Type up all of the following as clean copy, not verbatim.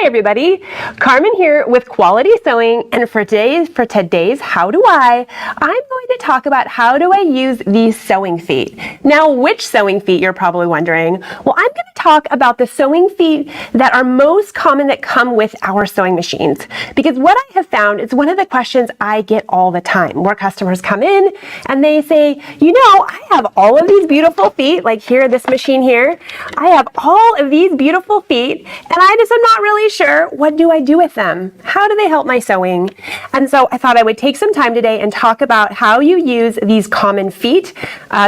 Hi everybody, Carmen here with Quality Sewing, and for today's How Do I, I'm going to talk about how do I use these sewing feet. Now, which sewing feet, you're probably wondering? Well, I'm going to talk about the sewing feet that are most common that come with our sewing machines, because what I have found is one of the questions I get all the time, where customers come in and they say, you know, I have all of these beautiful feet, like here, this machine here, I have all of these beautiful feet, and I just am not really sure, what do I do with them? How do they help my sewing? And so I thought I would take some time today and talk about how you use these common feet,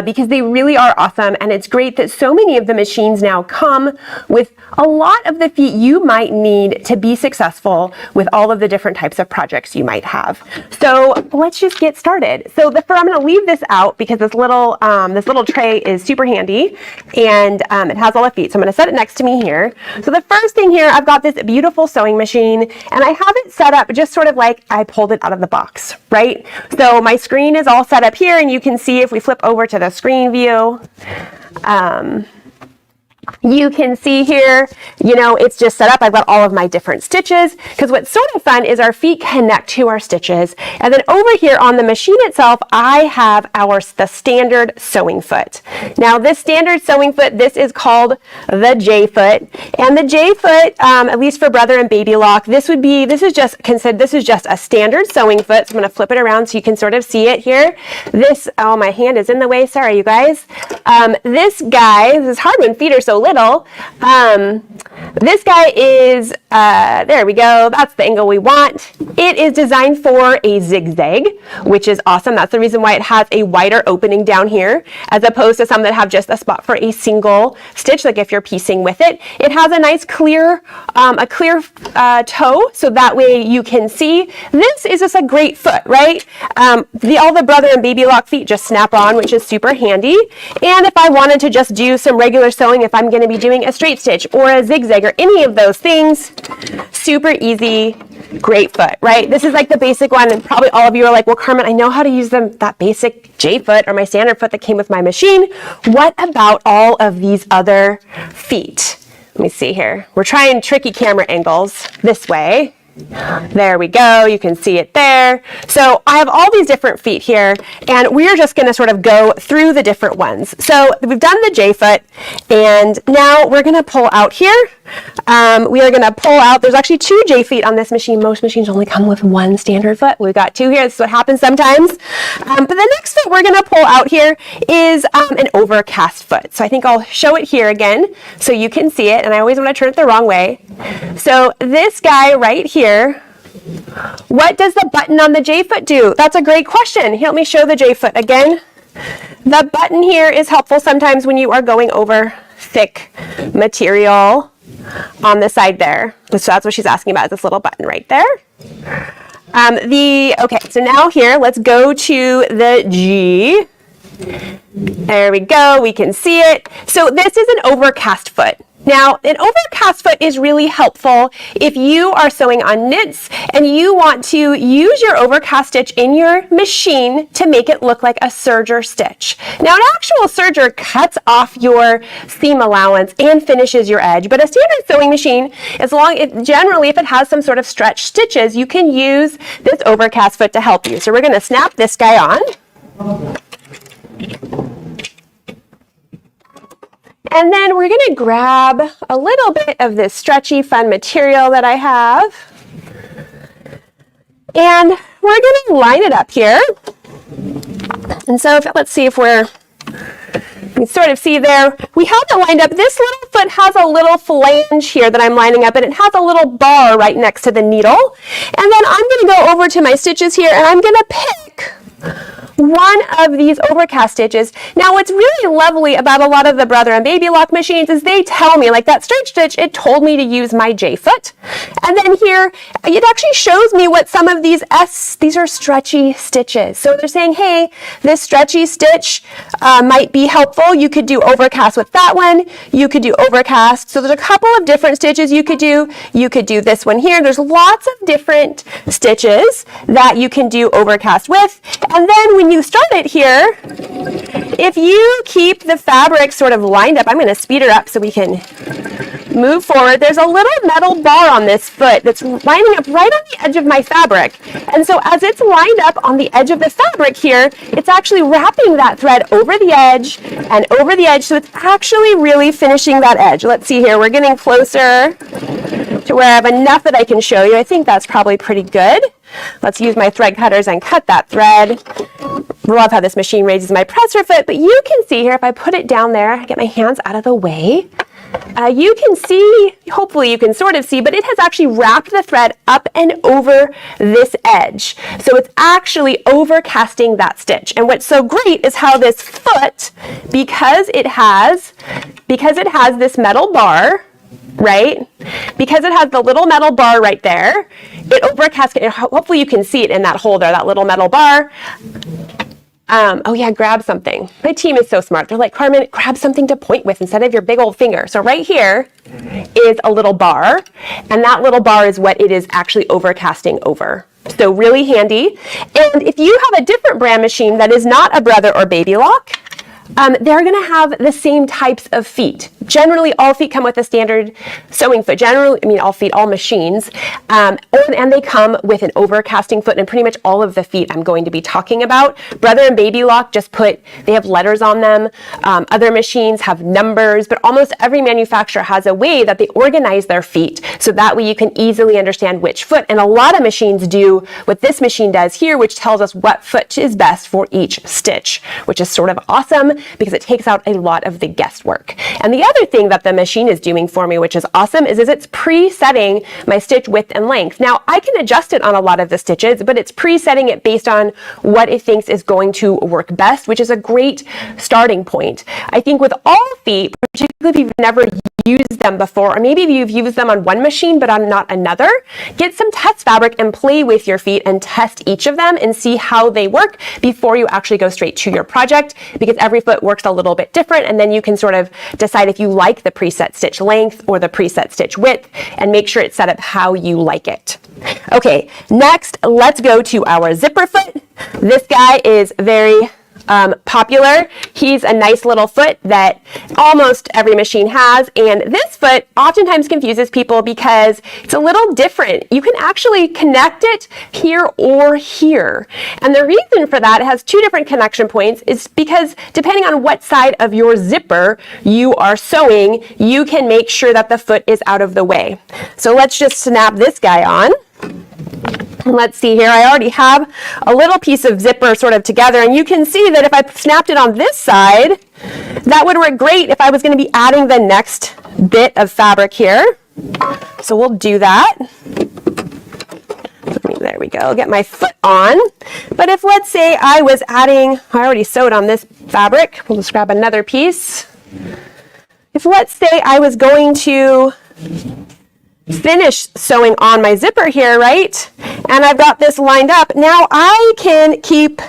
because they really are awesome, and it's great that so many of the machines now come with a lot of the feet you might need to be successful with all of the different types of projects you might have. So let's just get started. So I'm going to leave this out because this little tray is super handy, and it has all the feet. So I'm going to set it next to me here. So the first thing here, I've got this beautiful sewing machine, and I have it set up just sort of like I pulled it out of the box, right? So my screen is all set up here, and you can see if we flip over to the screen view, you can see here, you know, it's just set up. I've got all of my different stitches, because what's sort of fun is our feet connect to our stitches. And then over here on the machine itself, I have the standard sewing foot. Now this standard sewing foot, this is called the J foot. And the J foot, at least for brother and baby lock, this is just a standard sewing foot. So I'm going to flip it around so you can sort of see it here. Oh, my hand is in the way. Sorry, you guys. This is hard when feet are so little. This guy is, there we go, that's the angle we want. It is designed for a zigzag, which is awesome. That's the reason why it has a wider opening down here, as opposed to some that have just a spot for a single stitch, like if you're piecing with it. It has a nice clear toe, so that way you can see. This is just a great foot, right? All the brother and baby lock feet just snap on, which is super handy. And if I wanted to just do some regular sewing, if I'm going to be doing a straight stitch or a zigzag or any of those things, super easy, great foot, right? This is like the basic one, and probably all of you are like, well, Carmen, I know how to use that basic J foot or my standard foot that came with my machine. What about all of these other feet? Let me see here. We're trying tricky camera angles this way. There we go. You can see it there. So I have all these different feet here, and we're just going to sort of go through the different ones. So we've done the J foot, and now we're going to pull out here. We are going to pull out, there's actually 2 J feet on this machine. Most machines only come with 1 standard foot. We've got 2 here. This is what happens sometimes. But the next foot we're going to pull out here is an overcast foot. So I think I'll show it here again so you can see it, and I always want to turn it the wrong way. So this guy right here, what does the button on the J foot do? That's a great question. Help me show the J foot again. The button here is helpful sometimes when you are going over thick material on the side there. So that's what she's asking about, is this little button right there. Okay, so now here, let's go to the G. There we go, we can see it. So this is an overcast foot. Now, an overcast foot is really helpful if you are sewing on knits and you want to use your overcast stitch in your machine to make it look like a serger stitch. Now, an actual serger cuts off your seam allowance and finishes your edge, but a standard sewing machine, generally if it has some sort of stretch stitches, you can use this overcast foot to help you. So we're going to snap this guy on. And then we're going to grab a little bit of this stretchy, fun material that I have. And we're going to line it up here. And so let's see if you can sort of see there. We have it lined up. This little foot has a little flange here that I'm lining up, and it has a little bar right next to the needle. And then I'm going to go over to my stitches here, and I'm going to pick one of these overcast stitches. Now, what's really lovely about a lot of the brother and baby lock machines is they tell me, like that straight stitch, it told me to use my J foot. And then here, it actually shows me what some of these are stretchy stitches. So they're saying, hey, this stretchy stitch might be helpful. You could do overcast with that one. You could do overcast. So there's a couple of different stitches you could do. You could do this one here. There's lots of different stitches that you can do overcast with. And then when you start it here, if you keep the fabric sort of lined up, I'm going to speed her up so we can move forward. There's a little metal bar on this foot that's lining up right on the edge of my fabric. And so as it's lined up on the edge of the fabric here, it's actually wrapping that thread over the edge and over the edge. So it's actually really finishing that edge. Let's see here. We're getting closer to where I have enough that I can show you. I think that's probably pretty good. Let's use my thread cutters and cut that thread. Love how this machine raises my presser foot, but you can see here, if I put it down there, get my hands out of the way, you can see, hopefully you can sort of see, but it has actually wrapped the thread up and over this edge. So it's actually overcasting that stitch. And what's so great is how this foot, because it has this metal bar, right? Because it has the little metal bar right there, it overcasts it. Hopefully you can see it in that hole there, that little metal bar. Oh yeah, grab something. My team is so smart. They're like, Carmen, grab something to point with instead of your big old finger. So right here is a little bar, and that little bar is what it is actually overcasting over. So really handy. And if you have a different brand machine that is not a Brother or Baby Lock, they're going to have the same types of feet. Generally, all feet come with a standard sewing foot. Generally, I mean, all machines. And they come with an overcasting foot, and pretty much all of the feet I'm going to be talking about. Brother and Baby Lock they have letters on them. Other machines have numbers, but almost every manufacturer has a way that they organize their feet, so that way you can easily understand which foot. And a lot of machines do what this machine does here, which tells us what foot is best for each stitch, which is sort of awesome because it takes out a lot of the guesswork. And the other thing that the machine is doing for me, which is awesome, is it's pre-setting my stitch width and length. Now, I can adjust it on a lot of the stitches, but it's pre-setting it based on what it thinks is going to work best, which is a great starting point. I think with all feet, particularly if you've never used them before, or maybe you've used them on one machine but on not another, get some test fabric and play with your feet and test each of them and see how they work before you actually go straight to your project, because every foot works a little bit different, and then you can sort of decide if you like the preset stitch length or the preset stitch width, and make sure it's set up how you like it. Okay, next let's go to our zipper foot. This guy is very popular. He's a nice little foot that almost every machine has, and this foot oftentimes confuses people because it's a little different. You can actually connect it here or here, and the reason for that, it has two different connection points, is because depending on what side of your zipper you are sewing, you can make sure that the foot is out of the way. So let's just snap this guy on. Let's see here, I already have a little piece of zipper sort of together, and you can see that if I snapped it on this side, that would work great if I was going to be adding the next bit of fabric here. So we'll do that. There we go, get my foot on. But if, let's say, I was adding, I already sewed on this fabric, we'll just grab another piece. If, let's say, I was going to finish sewing on my zipper here, right? And I've got this lined up. Now I can keep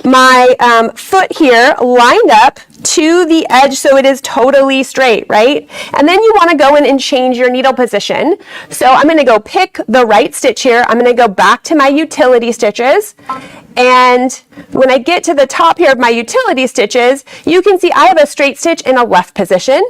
my foot here lined up to the edge so it is totally straight, right? And then you want to go in and change your needle position. So I'm going to go pick the right stitch here. I'm going to go back to my utility stitches. And when I get to the top here of my utility stitches, you can see I have a straight stitch in a left position.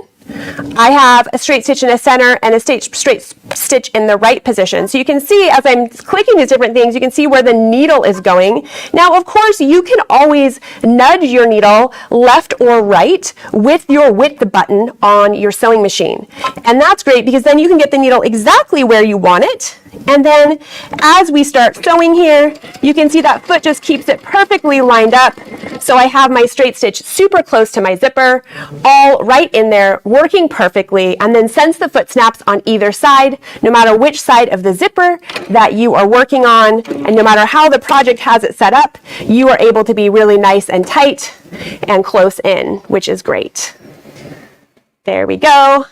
I have a straight stitch in the center and a straight stitch in the right position. So you can see as I'm clicking these different things, you can see where the needle is going. Now, of course, you can always nudge your needle left or right with your width button on your sewing machine. And that's great because then you can get the needle exactly where you want it. And then as we start sewing here, you can see that foot just keeps it perfectly lined up. So I have my straight stitch super close to my zipper, all right in there, working perfectly. And then since the foot snaps on either side, no matter which side of the zipper that you are working on, and no matter how the project has it set up, you are able to be really nice and tight and close in, which is great. There we go.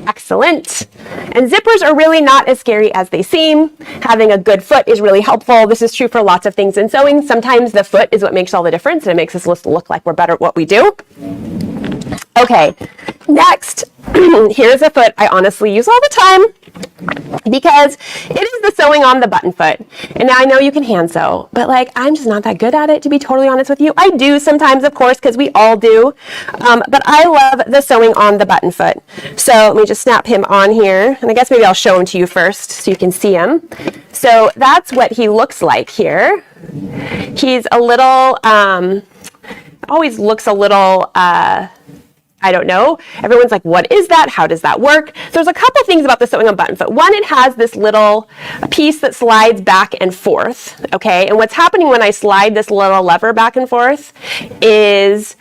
Excellent. And zippers are really not as scary as they seem. Having a good foot is really helpful. This is true for lots of things in sewing. Sometimes the foot is what makes all the difference, and it makes us look like we're better at what we do. Okay, next, here's a foot I honestly use all the time because it is the sewing on the button foot. And now I know you can hand sew, but like I'm just not that good at it, to be totally honest with you. I do sometimes, of course, because we all do, but I love the sewing on the button foot. So let me just snap him on here, and I guess maybe I'll show him to you first so you can see him. So that's what he looks like here. He's a little, always looks a little, I don't know. Everyone's like, what is that? How does that work? So there's a couple things about the sewing on button foot. One, it has this little piece that slides back and forth, okay? And what's happening when I slide this little lever back and forth is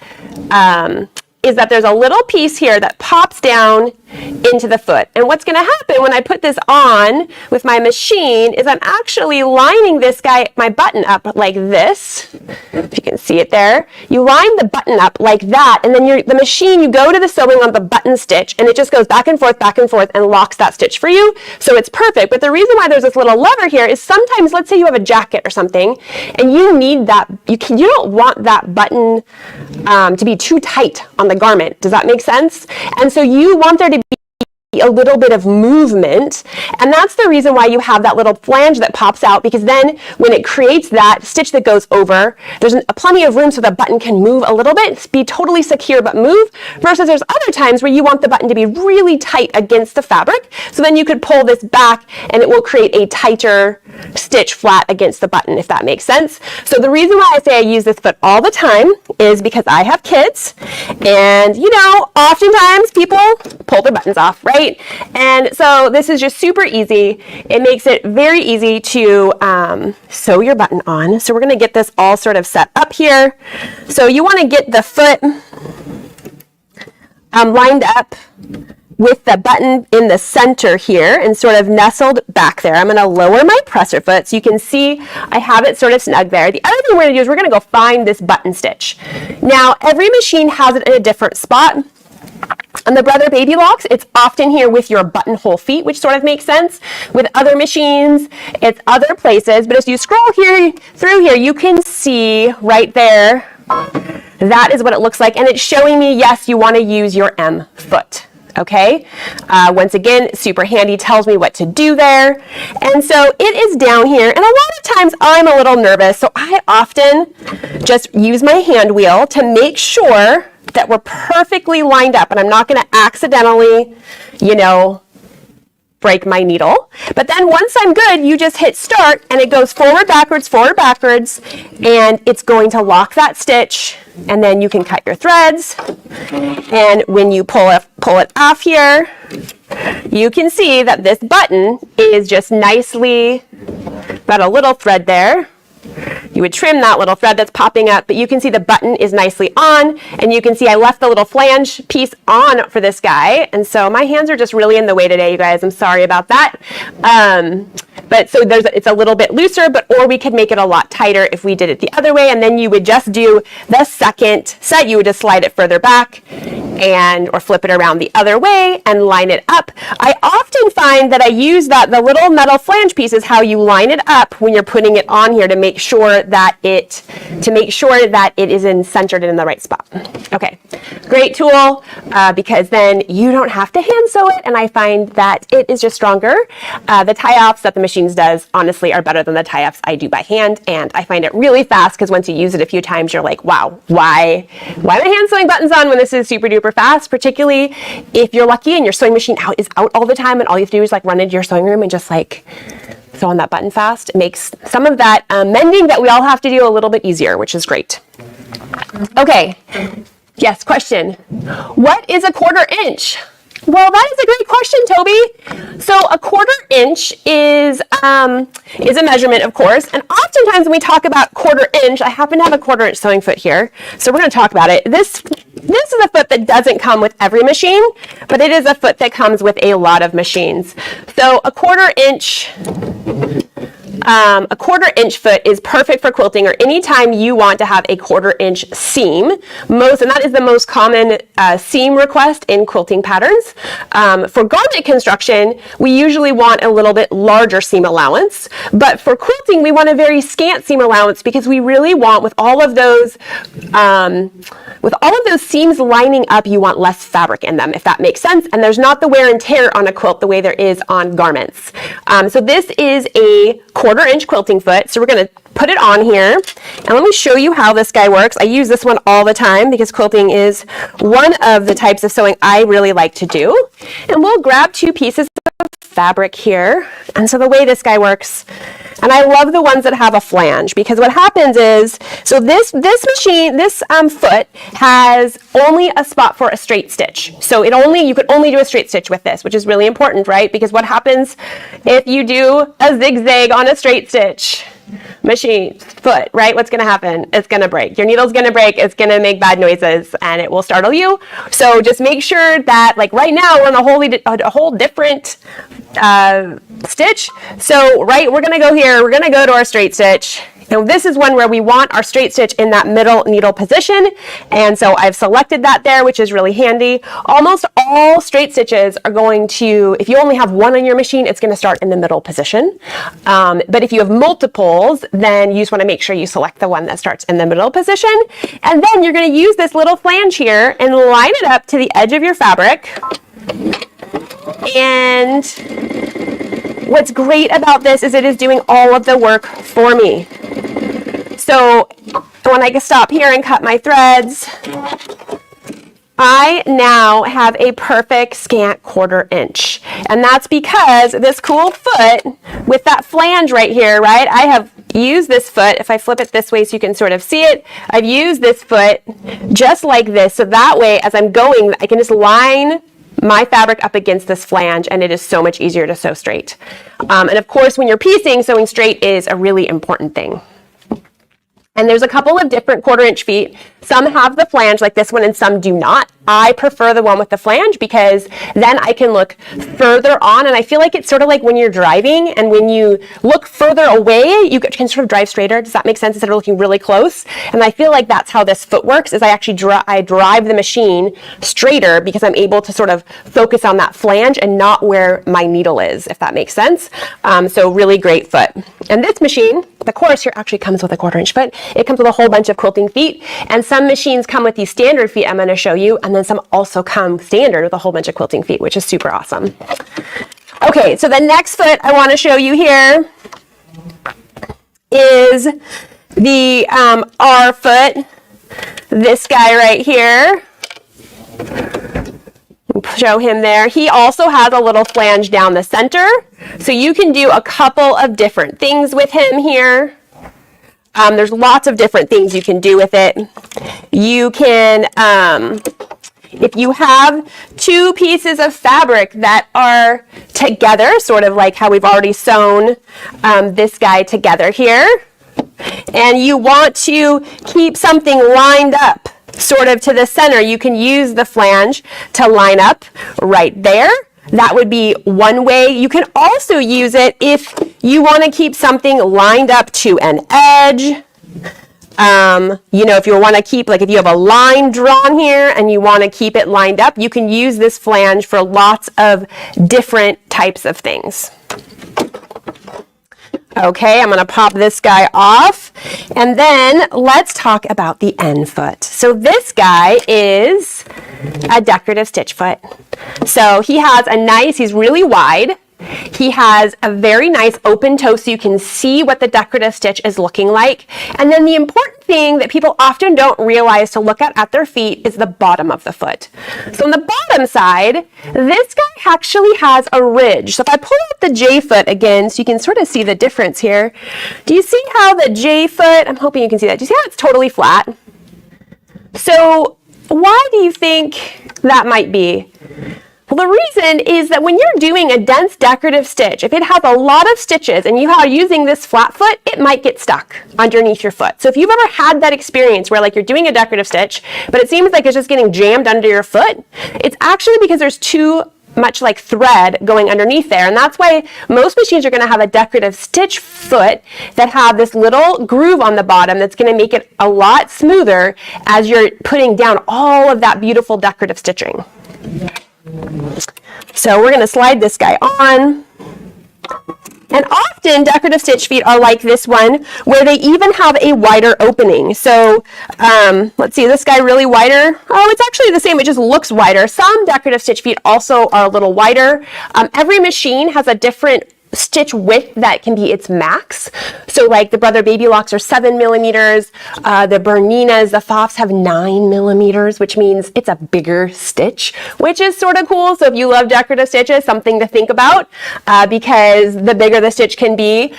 that there's a little piece here that pops down into the foot. And what's going to happen when I put this on with my machine is I'm actually lining this guy, my button up like this. If you can see it there. You line the button up like that, and then the machine, you go to the sewing on the button stitch, and it just goes back and forth, and locks that stitch for you. So it's perfect. But the reason why there's this little lever here is sometimes, let's say you have a jacket or something, and you need that, you don't want that button to be too tight on the garment. Does that make sense? And so you want there to be a little bit of movement, and that's the reason why you have that little flange that pops out, because then when it creates that stitch that goes over, there's plenty of room so the button can move a little bit, be totally secure but move, versus there's other times where you want the button to be really tight against the fabric, so then you could pull this back and it will create a tighter stitch flat against the button, if that makes sense. So the reason why I say I use this foot all the time is because I have kids, and you know, oftentimes people pull their buttons off, right? And so this is just super easy. It makes it very easy to sew your button on. So we're going to get this all sort of set up here. So you want to get the foot lined up with the button in the center here and sort of nestled back there. I'm going to lower my presser foot so you can see I have it sort of snug there. The other thing we're going to do is we're going to go find this button stitch. Now, every machine has it in a different spot. On the Brother Baby Locks, it's often here with your buttonhole feet, which sort of makes sense. With other machines, it's other places. But as you scroll here through here, you can see right there, that is what it looks like. And it's showing me, yes, you want to use your M foot. Okay, once again, super handy, tells me what to do there. And so it is down here, and a lot of times I'm a little nervous, so I often just use my hand wheel to make sure that we're perfectly lined up, and I'm not going to accidentally, you know, break my needle. But then once I'm good, you just hit start, and it goes forward, backwards, and it's going to lock that stitch, and then you can cut your threads. And when you pull it off here, you can see that this button is just nicely got a little thread there. You would trim that little thread that's popping up, but you can see the button is nicely on, and you can see I left the little flange piece on for this guy, and so my hands are just really in the way today, you guys. I'm sorry about that. But so it's a little bit looser, or we could make it a lot tighter if we did it the other way, and then you would just do the second set. You would just slide it further back or flip it around the other way and line it up. I often find that I use the little metal flange piece is how you line it up when you're putting it on here to make sure that it is centered in the right spot. Okay, great tool because then you don't have to hand sew it, and I find that it is just stronger. The tie-offs that the machines does honestly are better than the tie-offs I do by hand, and I find it really fast because once you use it a few times, you're like, wow, why am I hand sewing buttons on when this is super duper fast? Particularly if you're lucky and your sewing machine is out all the time, and all you have to do is like run into your sewing room and just like sew on that button fast. It makes some of that mending that we all have to do a little bit easier, which is great. Okay, yes, question. What is a 1/4 inch? Well, that is a great question, Toby. So a 1/4 inch is a measurement, of course, and oftentimes when we talk about 1/4 inch, I happen to have a 1/4 inch sewing foot here, so we're going to talk about it. This is a foot that doesn't come with every machine, but it is a foot that comes with a lot of machines. So a 1/4 inch A 1/4 inch foot is perfect for quilting, or anytime you want to have a 1/4 inch seam. And that is the most common seam request in quilting patterns. For garment construction, we usually want a little bit larger seam allowance, but for quilting, we want a very scant seam allowance because we really want, with all of those seams lining up, you want less fabric in them, if that makes sense. And there's not the wear and tear on a quilt the way there is on garments. So this is a 1/4 inch quilting foot. So we're going to put it on here, and let me show you how this guy works. I use this one all the time because quilting is one of the types of sewing I really like to do. And we'll grab 2 pieces of fabric here. And so the way this guy works, and I love the ones that have a flange, because what happens is, so this foot has only a spot for a straight stitch. So you could only do a straight stitch with this, which is really important, right? Because what happens if you do a zigzag on a straight stitch? Machine foot, right? What's going to happen? It's going to break. Your needle's going to break. It's going to make bad noises, and it will startle you. So just make sure that, like right now, we're on a whole different stitch. So, right, we're going to go here. We're going to go to our straight stitch. And this is one where we want our straight stitch in that middle needle position. And so I've selected that there, which is really handy. Almost all straight stitches are going to, if you only have one on your machine, it's going to start in the middle position. But if you have multiples, then you just want to make sure you select the one that starts in the middle position. And then you're going to use this little flange here and line it up to the edge of your fabric. And what's great about this is it is doing all of the work for me. So when I stop here and cut my threads, I now have a perfect scant 1/4 inch. And that's because this cool foot with that flange right here, right? I have used this foot, if I flip it this way so you can sort of see it, I've used this foot just like this. So that way, as I'm going, I can just line my fabric up against this flange, and it is so much easier to sew straight. And of course, when you're piecing, sewing straight is a really important thing. And there's a couple of different 1/4 inch feet. Some have the flange like this one and some do not. I prefer the one with the flange because then I can look further on, and I feel like it's sort of like when you're driving, and when you look further away, you can sort of drive straighter. Does that make sense? Instead of looking really close. And I feel like that's how this foot works, is I actually drive the machine straighter because I'm able to sort of focus on that flange and not where my needle is, if that makes sense. So really great foot. And this machine, the course here actually comes with a 1/4 inch foot. It comes with a whole bunch of quilting feet, and some machines come with these standard feet I'm going to show you, and then some also come standard with a whole bunch of quilting feet, which is super awesome. Okay, so the next foot I want to show you here is the R foot, this guy right here. Show him there. He also has a little flange down the center, so you can do a couple of different things with him here. There's lots of different things you can do with it. You can, if you have 2 pieces of fabric that are together, sort of like how we've already sewn this guy together here, and you want to keep something lined up sort of to the center, you can use the flange to line up right there. That would be one way. You can also use it if you want to keep something lined up to an edge. If you want to keep, like if you have a line drawn here and you want to keep it lined up, you can use this flange for lots of different types of things. Okay, I'm going to pop this guy off, and then let's talk about the end foot. So this guy is a decorative stitch foot. So he's really wide. He has a very nice open toe so you can see what the decorative stitch is looking like. And then the important thing that people often don't realize to look at their feet is the bottom of the foot. So on the bottom side, this guy actually has a ridge. So if I pull out the J foot again, so you can sort of see the difference here. Do you see how the J foot, I'm hoping you can see that. Do you see how it's totally flat? So why do you think that might be? Well, the reason is that when you're doing a dense decorative stitch, if it has a lot of stitches and you are using this flat foot, it might get stuck underneath your foot. So if you've ever had that experience where like you're doing a decorative stitch, but it seems like it's just getting jammed under your foot, it's actually because there's too much like thread going underneath there. And that's why most machines are going to have a decorative stitch foot that have this little groove on the bottom that's going to make it a lot smoother as you're putting down all of that beautiful decorative stitching. So we're going to slide this guy on. And often decorative stitch feet are like this one, where they even have a wider opening. So let's see, this guy really wider. Oh, it's actually the same, it just looks wider. Some decorative stitch feet also are a little wider. Every machine has a different stitch width that can be its max. So like the Brother Baby Locks are 7 millimeters. The Berninas, the Fofs have 9 millimeters, which means it's a bigger stitch, which is sort of cool. So if you love decorative stitches, something to think about, because the bigger the stitch can be,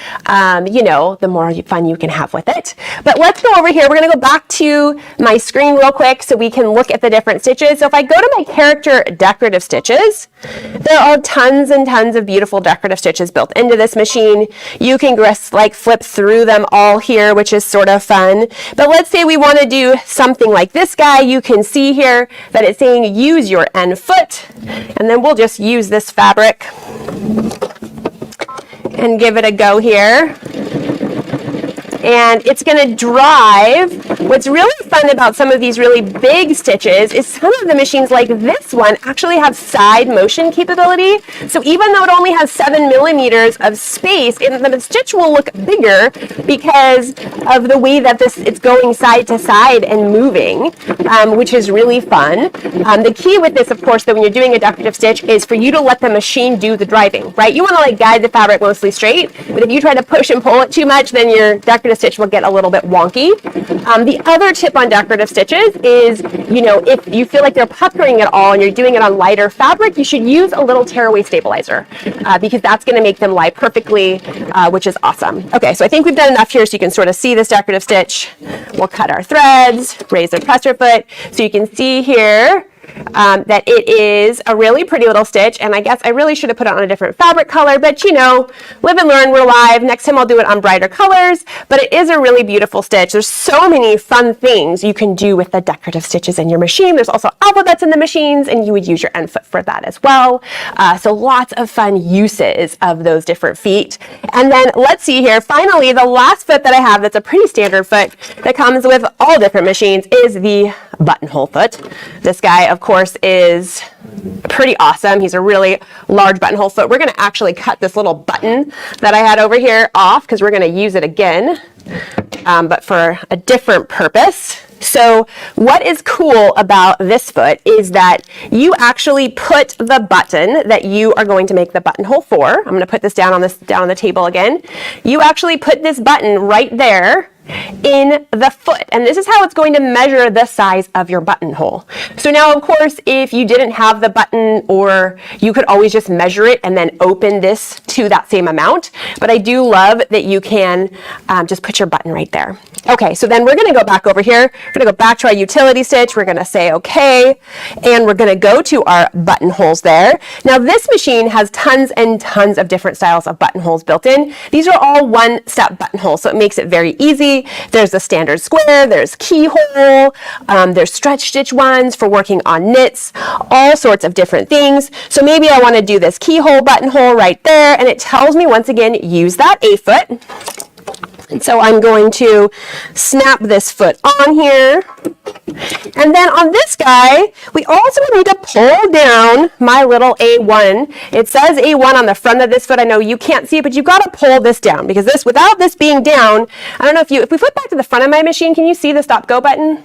you know, the more fun you can have with it. But let's go over here. We're going to go back to my screen real quick so we can look at the different stitches. So if I go to my character decorative stitches, there are tons and tons of beautiful decorative stitches built into this machine. You can just like flip through them all here, which is sort of fun. But let's say we want to do something like this guy. You can see here that it's saying use your end foot, and then we'll just use this fabric and give it a go here. And it's going to drive. What's really fun about some of these really big stitches is some of the machines like this one actually have side motion capability. So even though it only has 7 millimeters of space, the stitch will look bigger because of the way that it's going side to side and moving, which is really fun. The key with this, of course, though, when you're doing a decorative stitch is for you to let the machine do the driving, right? You want to like guide the fabric mostly straight, but if you try to push and pull it too much, then your decorative stitch will get a little bit wonky. The other tip on decorative stitches is, you know, if you feel like they're puckering at all and you're doing it on lighter fabric, you should use a little tearaway stabilizer because that's going to make them lie perfectly, which is awesome. Okay, so I think we've done enough here so you can sort of see this decorative stitch. We'll cut our threads, raise the presser foot, so you can see here that it is a really pretty little stitch, and I guess I really should have put it on a different fabric color, but you know, live and learn, we're live. Next time I'll do it on brighter colors, but it is a really beautiful stitch. There's so many fun things you can do with the decorative stitches in your machine. There's also alphabets in the machines, and you would use your end foot for that as well. So lots of fun uses of those different feet. And then let's see here, finally, the last foot that I have that's a pretty standard foot that comes with all different machines is the buttonhole foot. This guy, of course, is pretty awesome. He's a really large buttonhole foot. We're going to actually cut this little button that I had over here off because we're going to use it again, but for a different purpose. So what is cool about this foot is that you actually put the button that you are going to make the buttonhole for. I'm going to put this down on the table again. You actually put this button right there in the foot, and this is how it's going to measure the size of your buttonhole. So now, of course, if you didn't have the button, or you could always just measure it and then open this to that same amount, but I do love that you can just put your button right there. Okay, so then we're going to go back over here. We're going to go back to our utility stitch. We're going to say okay, and we're going to go to our buttonholes there. Now this machine has tons and tons of different styles of buttonholes built in. These are all one-step buttonholes, so it makes it very easy. There's the standard square, there's keyhole, there's stretch stitch ones for working on knits, all sorts of different things. So maybe I want to do this keyhole buttonhole right there, and it tells me once again, use that A foot. And so I'm going to snap this foot on here. And then on this guy, we also need to pull down my little A1. It says A1 on the front of this foot. I know you can't see it, but you've got to pull this down because this, without this being down, I don't know if we flip back to the front of my machine, can you see the stop go button?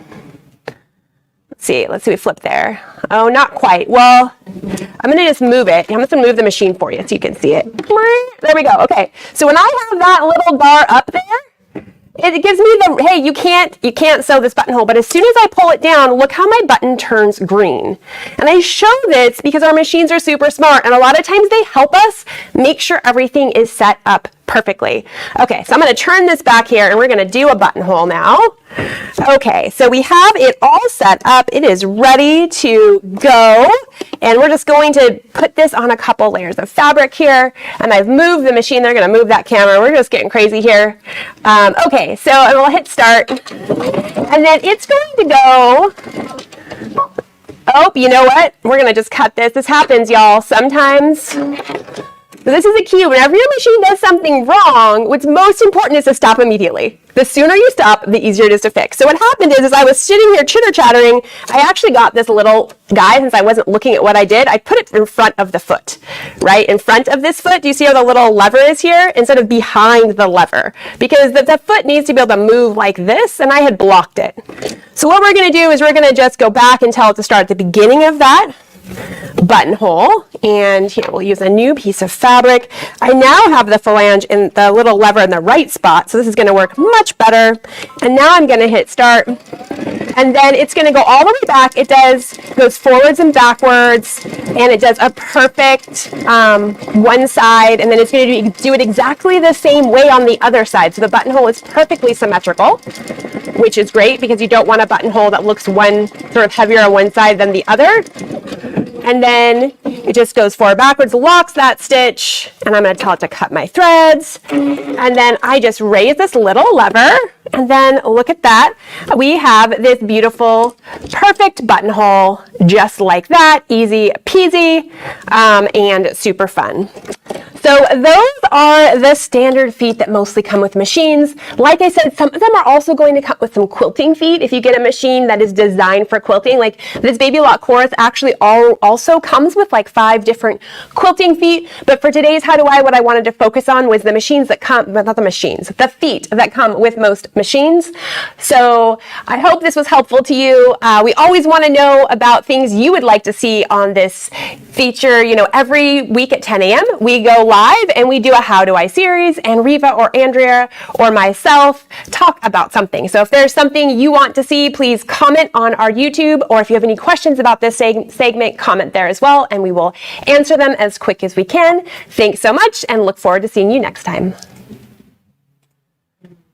Let's see, we flip there. Oh, not quite. Well, I'm going to just move it. I'm just going to move the machine for you so you can see it. There we go. Okay. So when I have that little bar up there, it gives me the, hey, you can't sew this buttonhole, but as soon as I pull it down, look how my button turns green. And I show this because our machines are super smart, and a lot of times they help us make sure everything is set up perfectly. Okay, so I'm going to turn this back here, and we're going to do a buttonhole now. Okay, so we have it all set up. It is ready to go, and we're just going to put this on a couple layers of fabric here, and I've moved the machine. They're going to move that camera. We're just getting crazy here. Okay, so we'll hit start, and then it's going to go Oh, you know what? We're gonna just cut this. This happens, y'all. Sometimes. This is a key. Whenever your machine does something wrong, what's most important is to stop immediately. The sooner you stop, the easier it is to fix. So what happened is I was sitting here chitter-chattering. I actually got this little guy, since I wasn't looking at what I did, I put it in front of the foot, right? In front of this foot. Do you see how the little lever is here? Instead of behind the lever. Because the foot needs to be able to move like this, and I had blocked it. So what we're going to do is we're going to just go back and tell it to start at the beginning of that buttonhole, and here we'll use a new piece of fabric. I now have the phalange in the little lever in the right spot, so this is going to work much better. And now I'm going to hit start, and then it's going to go all the way back. It goes forwards and backwards, and it does a perfect one side, and then it's going to do it exactly the same way on the other side. So the buttonhole is perfectly symmetrical, which is great because you don't want a buttonhole that looks one sort of heavier on one side than the other. And then it just goes forward, backwards, locks that stitch, and I'm going to tell it to cut my threads. And then I just raise this little lever, and then look at that. We have this beautiful, perfect buttonhole, just like that, easy peasy, and super fun. So those are the standard feet that mostly come with machines. Like I said, some of them are also going to come with some quilting feet. If you get a machine that is designed for quilting, like this Baby Lock Chorus actually also comes with like 5 different quilting feet. But for today's How Do I, what I wanted to focus on was the machines that come, not the machines, the feet that come with most machines. So I hope this was helpful to you. We always want to know about things you would like to see on this feature. You know, every week at 10 a.m. we go live and we do a How Do I series, and Riva or Andrea or myself talk about something. So if there's something you want to see, please comment on our YouTube, or if you have any questions about this segment, comment there as well, and we will answer them as quick as we can. Thanks so much, and look forward to seeing you next time.